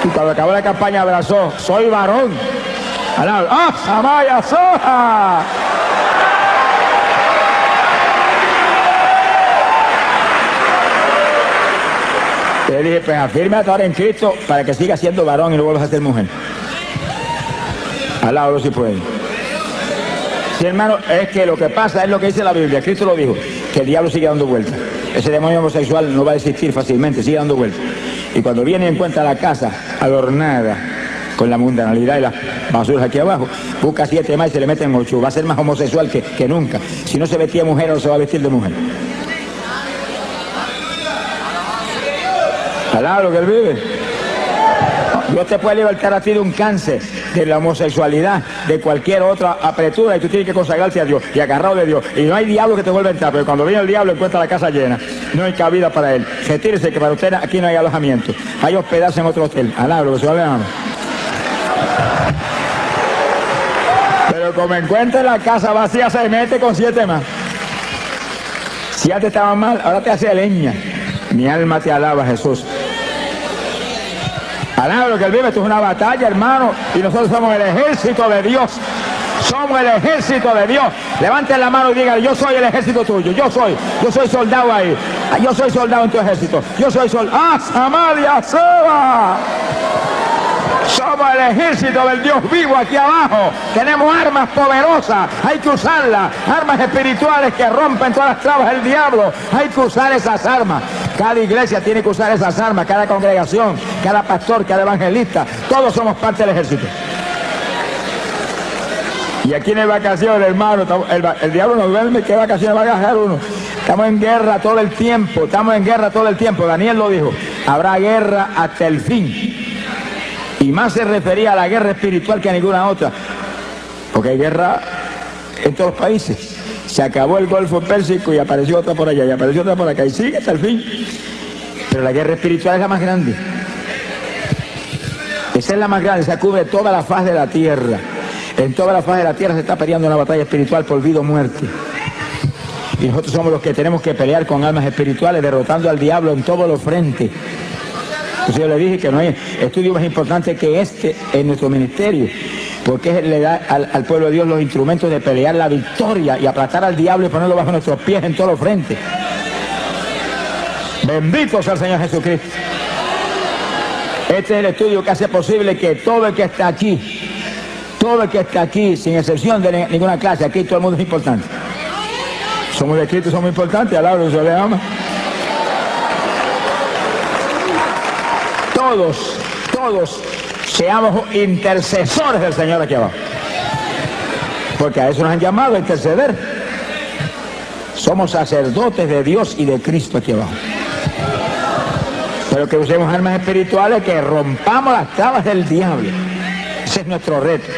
Y cuando acabó la campaña abrazó, soy varón. ¡Ah, Samaya Soja! Le dije, pues afírmate ahora en Cristo para que siga siendo varón y no vuelvas a ser mujer. Alá, si puede. Sí, hermano, es que lo que pasa es lo que dice la Biblia. Cristo lo dijo, que el diablo sigue dando vueltas. Ese demonio homosexual no va a desistir fácilmente, sigue dando vueltas. Y cuando viene y encuentra la casa adornada con la mundanalidad y las basuras aquí abajo, busca 7 más y se le meten 8. Va a ser más homosexual que nunca. Si no se vestía de mujer, ahora se va a vestir de mujer. Alá, lo que Él vive. Dios te puede libertar a ti de un cáncer, de la homosexualidad, de cualquier otra apretura, y tú tienes que consagrarte a Dios y agarrado de Dios. Y no hay diablo que te vuelva a entrar, pero cuando viene el diablo encuentra la casa llena. No hay cabida para él. Retírese, que para usted aquí no hay alojamiento. Hay hospedarse en otro hotel. Alá, lo que se le ama. Pero como encuentra la casa vacía, se mete con 7 más. Si antes estaba mal, ahora te hace leña. Mi alma te alaba, Jesús. Alaba lo que Él vive. Esto es una batalla, hermano, y nosotros somos el ejército de Dios. Somos el ejército de Dios. Levanten la mano y digan, yo soy el ejército tuyo. Yo soy soldado ahí. Yo soy soldado en tu ejército. Yo soy soldado. ¡Ah, Samaria, Soba! Somos el ejército del Dios vivo aquí abajo. Tenemos armas poderosas, hay que usarlas. Armas espirituales que rompen todas las trabas del diablo. Hay que usar esas armas. Cada iglesia tiene que usar esas armas, cada congregación, cada pastor, cada evangelista. Todos somos parte del ejército. Y aquí no hay vacaciones, hermano. El diablo no duerme. ¿Qué vacaciones va a agarrar uno? Estamos en guerra todo el tiempo. Estamos en guerra todo el tiempo. Daniel lo dijo. Habrá guerra hasta el fin. Y más se refería a la guerra espiritual que a ninguna otra. Porque hay guerra en todos los países. Se acabó el Golfo Pérsico y apareció otra por allá. Y apareció otra por acá. Y sigue hasta el fin. Pero la guerra espiritual es la más grande. Esa es la más grande. Esa cubre toda la faz de la tierra. En toda la faz de la tierra se está peleando una batalla espiritual por vida o muerte. Y nosotros somos los que tenemos que pelear con armas espirituales, derrotando al diablo en todos los frentes. Entonces yo le dije que no hay estudio más importante que este en nuestro ministerio, porque le da al pueblo de Dios los instrumentos de pelear la victoria y aplastar al diablo y ponerlo bajo nuestros pies en todos los frentes. Bendito sea el Señor Jesucristo. Este es el estudio que hace posible que todo el que está aquí, sin excepción de ninguna clase, aquí todo el mundo es importante. Somos de Cristo, somos importantes, alabado se le ama. Todos seamos intercesores del Señor aquí abajo. Porque a eso nos han llamado, a interceder. Somos sacerdotes de Dios y de Cristo aquí abajo. Pero que usemos armas espirituales, que rompamos las trabas del diablo. Ese es nuestro reto.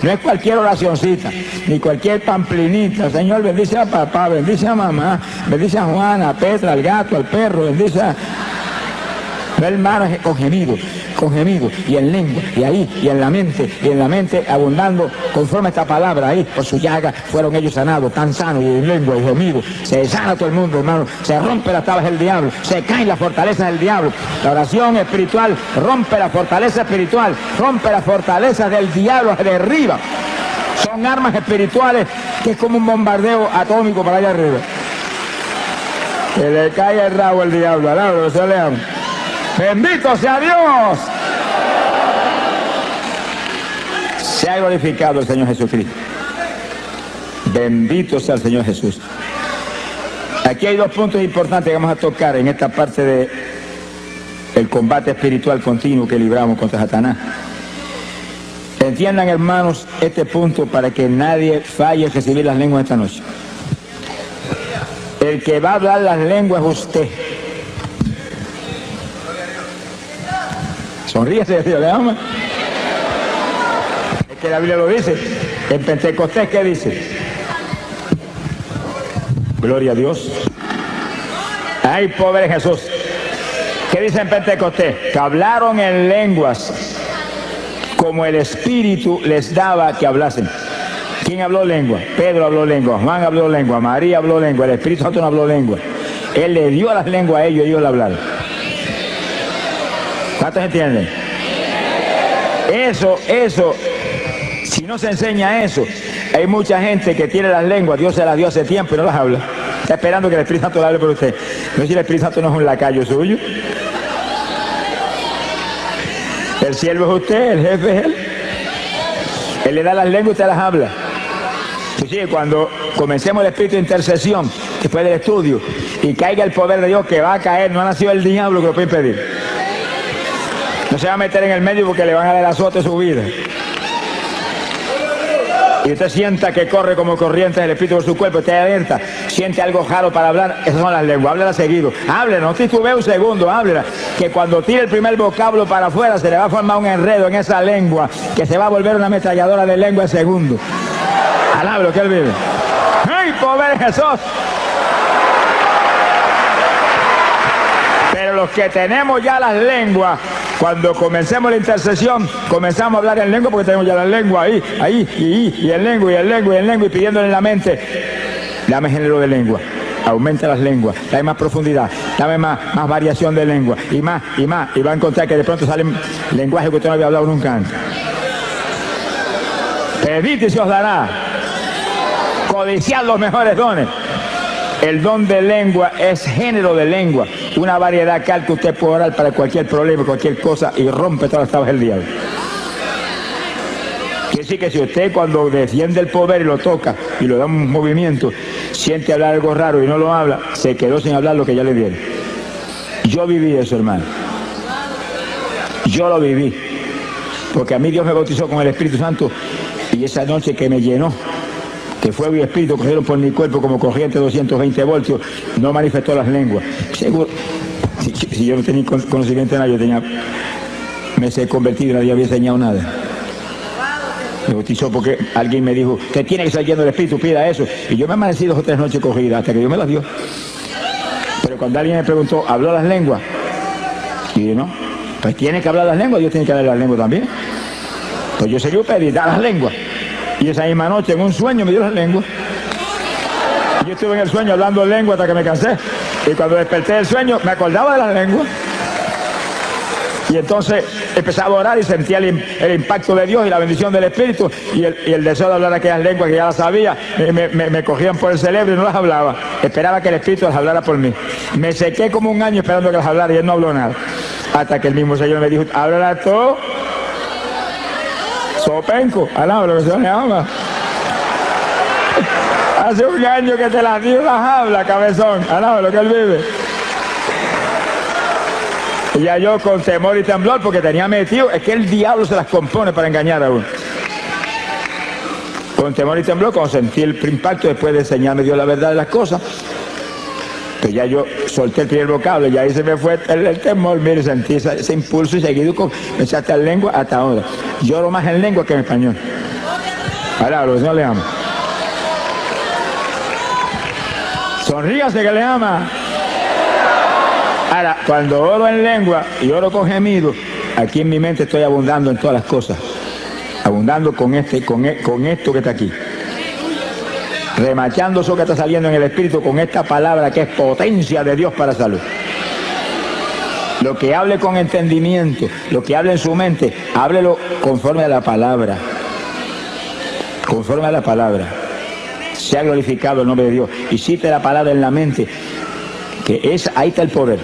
No es cualquier oracioncita, ni cualquier pamplinita. Señor, bendice a papá, bendice a mamá, bendice a Juana, a Petra, al gato, al perro, bendice a... No, hermano, es con gemido, y en lengua, y ahí, y en la mente abundando conforme esta palabra ahí, por su llaga fueron ellos sanados, tan sanos, y en lengua, y gemido. Se sana todo el mundo, hermano, se rompe las tablas del diablo, se caen las fortalezas del diablo. La oración espiritual rompe la fortaleza espiritual, rompe las fortalezas del diablo, derriba. Son armas espirituales que es como un bombardeo atómico para allá arriba. Que le cae el rabo al diablo, alabado, se le ama. ¡Bendito sea Dios! Se ha glorificado el Señor Jesucristo. Bendito sea el Señor Jesús. Aquí hay dos puntos importantes que vamos a tocar en esta parte del combate espiritual continuo que libramos contra Satanás. Entiendan, hermanos, este punto para que nadie falle en recibir las lenguas esta noche. El que va a hablar las lenguas es usted. Sonríese, Dios le ama. Es que la Biblia lo dice. En Pentecostés, ¿qué dice? Gloria a Dios. ¡Ay, pobre Jesús! ¿Qué dice en Pentecostés? Que hablaron en lenguas como el Espíritu les daba que hablasen. ¿Quién habló lengua? Pedro habló lengua, Juan habló lengua, María habló lengua, el Espíritu Santo no habló lengua. Él le dio las lenguas a ellos y ellos la hablaron. ¿Cuántos entienden? Eso, si no se enseña eso, hay mucha gente que tiene las lenguas, Dios se las dio hace tiempo y no las habla. Está esperando que el Espíritu Santo le hable por usted. No sé si el Espíritu Santo no es un lacayo suyo. El siervo es usted, el jefe es él. Él le da las lenguas y usted las habla. Sí, cuando comencemos el espíritu de intercesión, después del estudio, y caiga el poder de Dios que va a caer, no ha nacido el diablo que lo puede impedir. No se va a meter en el medio porque le van a dar azote a su vida. Y usted sienta que corre como corriente del espíritu por su cuerpo, usted alerta, siente algo raro para hablar, esas son las lenguas, háblela seguido, háblela, no titubee un segundo, háblela, que cuando tire el primer vocablo para afuera se le va a formar un enredo en esa lengua, que se va a volver una ametralladora de lengua en segundo. Alablo que él vive. ¡Ay, pobre Jesús! Pero los que tenemos ya las lenguas, cuando comencemos la intercesión, comenzamos a hablar en lengua porque tenemos ya la lengua ahí, y en lengua, y pidiéndole en la mente, dame género de lengua, aumenta las lenguas, dame más profundidad, dame más variación de lengua, y va a encontrar que de pronto salen lenguajes que usted no había hablado nunca antes. Pedid y se os dará, codiciad los mejores dones. El don de lengua es género de lengua, una variedad tal que usted puede orar para cualquier problema, cualquier cosa, y rompe todas las tablas del diablo. Quiere decir que si usted cuando defiende el poder y lo toca y lo da un movimiento, siente hablar algo raro y no lo habla, se quedó sin hablar lo que ya le dieron. Yo viví eso, hermano. Yo lo viví. Porque a mí Dios me bautizó con el Espíritu Santo y esa noche que me llenó, que fuego y espíritu cogieron por mi cuerpo como corriente de 220 voltios, no manifestó las lenguas. Seguro, si yo no tenía conocimiento de nada, me he convertido y nadie había enseñado nada. Me bautizó porque alguien me dijo que tiene que estar lleno del Espíritu, pida eso. Y yo me amanecí 2 o 3 noches corridas hasta que Dios me las dio. Pero cuando alguien me preguntó, ¿habló las lenguas? Y dije, no, pues tiene que hablar las lenguas, Dios tiene que hablar las lenguas también. Pues yo seguí pedir, da las lenguas. Y esa misma noche en un sueño me dio las lenguas. Y yo estuve en el sueño hablando lengua hasta que me cansé. Y cuando desperté del sueño me acordaba de las lenguas. Y entonces empezaba a orar y sentía el impacto de Dios y la bendición del Espíritu y el deseo de hablar aquellas lenguas que ya las sabía. Me cogían por el cerebro y no las hablaba. Esperaba que el Espíritu las hablara por mí. Me sequé como un año esperando que las hablara y él no habló nada. Hasta que el mismo Señor me dijo, háblala tú. Sopenco, alaba lo que se le llama. Hace un año que te las dio, las habla, cabezón. Alaba lo que él vive. Y ya yo con temor y temblor, porque tenía metido, es que el diablo se las compone para engañar a uno. Con temor y temblor, cuando sentí el impacto, después de enseñarme Dios la verdad de las cosas, pues ya yo solté el primer vocablo y ahí se me fue el temor, mire, sentí ese impulso y seguido comencé a estar en lengua hasta ahora. Lloro más en lengua que en español. Ahora, lo que Señor le ama. Sonríase que le ama. Ahora, cuando oro en lengua y oro con gemido, aquí en mi mente estoy abundando en todas las cosas. Abundando con esto que está aquí. Remachando eso que está saliendo en el Espíritu con esta palabra que es potencia de Dios para salud. Lo que hable con entendimiento, lo que hable en su mente, háblelo conforme a la palabra. Conforme a la palabra. Sea glorificado el nombre de Dios. Y cite la palabra en la mente, que ahí está el poder.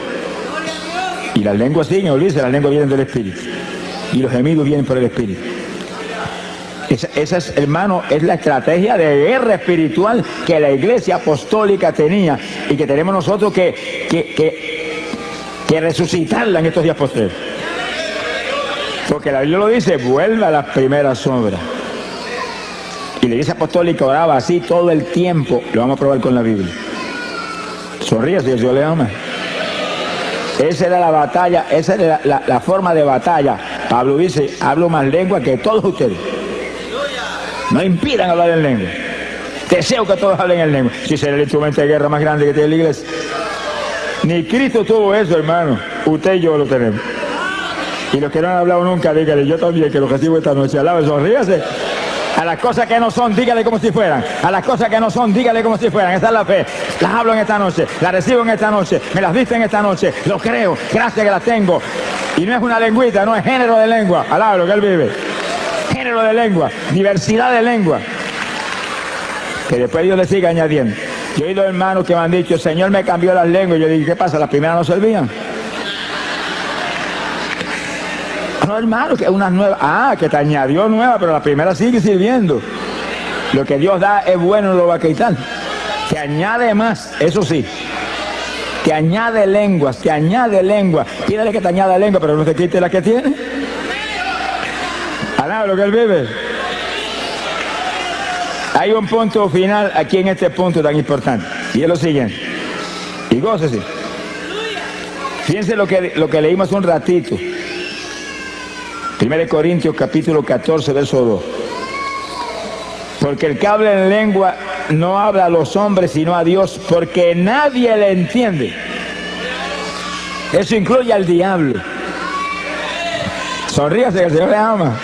Y las lenguas siguen, olvídese, las lenguas vienen del Espíritu. Y los gemidos vienen por el Espíritu. Esa es, hermano, es la estrategia de guerra espiritual que la Iglesia Apostólica tenía y que tenemos nosotros que resucitarla en estos días posteriores. Porque la Biblia lo dice, vuelve a las primeras obras. Y la Iglesia Apostólica oraba así todo el tiempo. Lo vamos a probar con la Biblia. Sonríe si Dios le ama. Esa era la batalla, esa era la forma de batalla. Pablo dice, hablo más lengua que todos ustedes. No impidan hablar en lengua. Deseo que todos hablen en lengua. Si será el instrumento de guerra más grande que tiene la iglesia. Ni Cristo tuvo eso, hermano. Usted y yo lo tenemos. Y los que no han hablado nunca, dígale, yo también, que lo recibo esta noche. Alabe, sonríase. A las cosas que no son, dígale como si fueran. A las cosas que no son, dígale como si fueran. Esa es la fe. Las hablo en esta noche, las recibo en esta noche, me las diste en esta noche. Lo creo, gracias que las tengo. Y no es una lengüita, no es género de lengua. Alabe lo que él vive. Género de lengua, diversidad de lengua. Que después Dios le siga añadiendo. Yo he oído hermanos que me han dicho, el Señor me cambió las lenguas. Y yo dije, ¿qué pasa? ¿Las primeras no servían? No, hermano, que unas nuevas. Ah, que te añadió nueva, pero la primera sigue sirviendo. Lo que Dios da es bueno, no lo va a quitar. Te añade más, eso sí. Te añade lenguas, te añade lengua. Pídele que te añada lengua, pero no te quite la que tiene. Alaba lo que él vive. Hay un punto final aquí en este punto tan importante. Y es lo siguiente. Y gócese. Fíjense lo que leímos un ratito. 1 Corintios capítulo 14, verso 2. Porque el que habla en lengua no habla a los hombres sino a Dios, porque nadie le entiende. Eso incluye al diablo. Sonríase que el Señor le ama.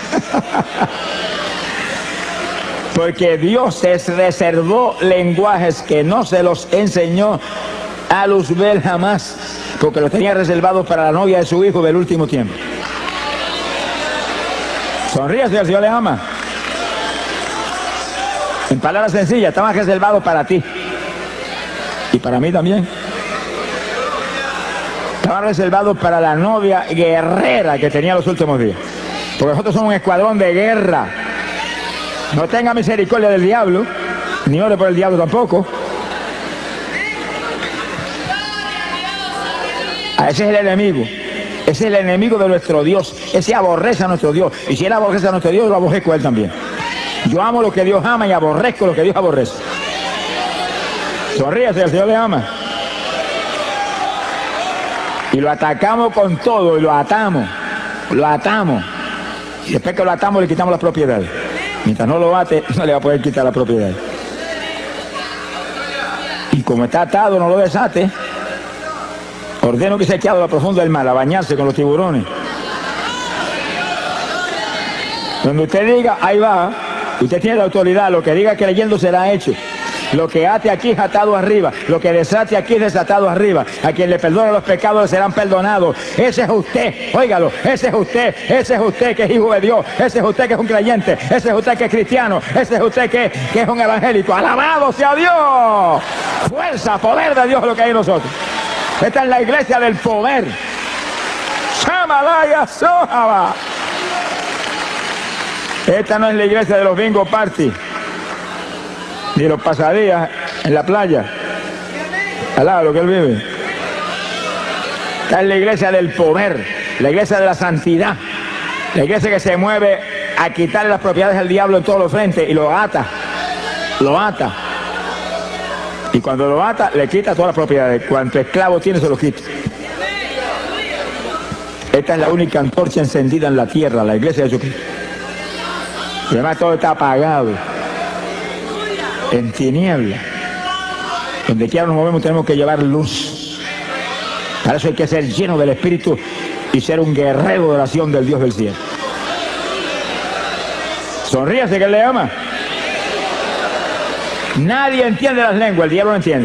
Porque Dios se reservó lenguajes que no se los enseñó a Luzbel jamás, porque los tenía reservados para la novia de su hijo del último tiempo. Sonríase que el Señor le ama. En palabras sencillas, estaban reservados para ti. Y para mí también. Estaban reservados para la novia guerrera que tenía los últimos días. Porque nosotros somos un escuadrón de guerra. No tenga misericordia del diablo, ni ore por el diablo tampoco. Ese es el enemigo. Ese es el enemigo de nuestro Dios. Ese aborrece a nuestro Dios. Y si él aborrece a nuestro Dios, lo aborrezco a él también. Yo amo lo que Dios ama y aborrezco lo que Dios aborrece. Sonríase, el Señor le ama. Y lo atacamos con todo y lo atamos. Lo atamos. Y después que lo atamos le quitamos las propiedades. Mientras no lo ate, no le va a poder quitar la propiedad. Y como está atado, no lo desate. Ordeno que se eche a lo profundo del mar, a bañarse con los tiburones. Donde usted diga, ahí va, usted tiene la autoridad, lo que diga creyendo será hecho. Lo que ate aquí es atado arriba, lo que desate aquí es desatado arriba. A quien le perdona los pecados le serán perdonados. Ese es usted, óigalo, ese es usted que es hijo de Dios, ese es usted que es un creyente, ese es usted que es cristiano, ese es usted que es un evangélico. ¡Alabado sea Dios! Fuerza, poder de Dios es lo que hay en nosotros. Esta es la iglesia del poder. ¡Shamalaya Sohaba! Esta no es la iglesia de los bingo party, ni los pasadías en la playa, al lado de lo que él vive. Esta es la iglesia del poder, la iglesia de la santidad, la iglesia que se mueve a quitarle las propiedades al diablo en todos los frentes y lo ata. Y cuando lo ata, le quita todas las propiedades. Cuanto esclavo tiene, se lo quita. Esta es la única antorcha encendida en la tierra, la iglesia de Jesucristo. Y además todo está apagado, en tinieblas. Donde quiera nos movemos tenemos que llevar luz. Para eso hay que ser lleno del Espíritu y ser un guerrero de oración del Dios del cielo. Sonríase que él le ama. Nadie entiende las lenguas, el diablo no entiende.